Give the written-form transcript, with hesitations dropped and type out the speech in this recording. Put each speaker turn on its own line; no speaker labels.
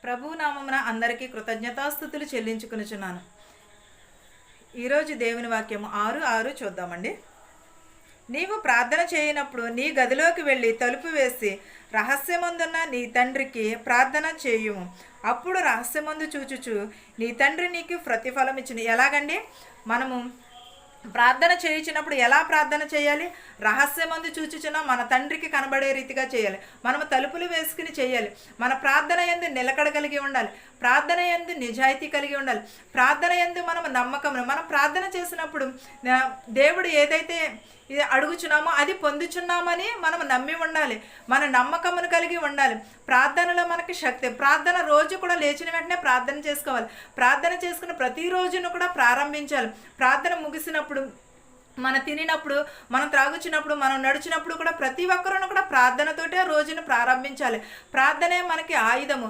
ప్రభువు నామమున అందరికీ కృతజ్ఞతాస్థుతులు చెల్లించుకొనుచున్నాను. ఈరోజు దేవుని వాక్యము 6:6 చూద్దామండి. నీవు ప్రార్థన చేయనప్పుడు నీ గదిలోకి వెళ్ళి తలుపు వేసి రహస్యమందున్న నీ తండ్రికి ప్రార్థన చేయుము. అప్పుడు రహస్యమందు చూచుచు నీ తండ్రి నీకు ప్రతిఫలం ఇచ్చును. ఎలాగండి? మనము ప్రార్థన చేయించినప్పుడు ఎలా ప్రార్థన చేయాలి? రహస్యమందు చూచుచున్న మన తండ్రికి కనబడే రీతిగా చేయాలి. మనము తలుపులు వేసుకుని చేయాలి. మన ప్రార్థన యందు నిలకడ కలిగి ఉండాలి. ప్రార్థన యందు నిజాయితీ కలిగి ఉండాలి. ప్రార్థన యందు మనం నమ్మకం. మనం ప్రార్థన చేసినప్పుడు దేవుడు ఏదైతే అడుగుచున్నామో అది పొందుచున్నామని మనం నమ్మి ఉండాలి. మన నమ్మకమును కలిగి ఉండాలి. ప్రార్థనలో మనకి శక్తి. ప్రార్థన రోజు కూడా లేచిన వెంటనే ప్రార్థన చేసుకోవాలి. ప్రార్థన చేసుకుని ప్రతిరోజును కూడా ప్రారంభించాలి. ప్రార్థన ముగిసినప్పుడు, మనం తినినప్పుడు, మనం త్రాగుచినప్పుడు, మనం నడిచినప్పుడు కూడా ప్రతి ఒక్కరూ కూడా ప్రార్థనతోటే రోజును ప్రారంభించాలి. ప్రార్థనే మనకి ఆయుధము.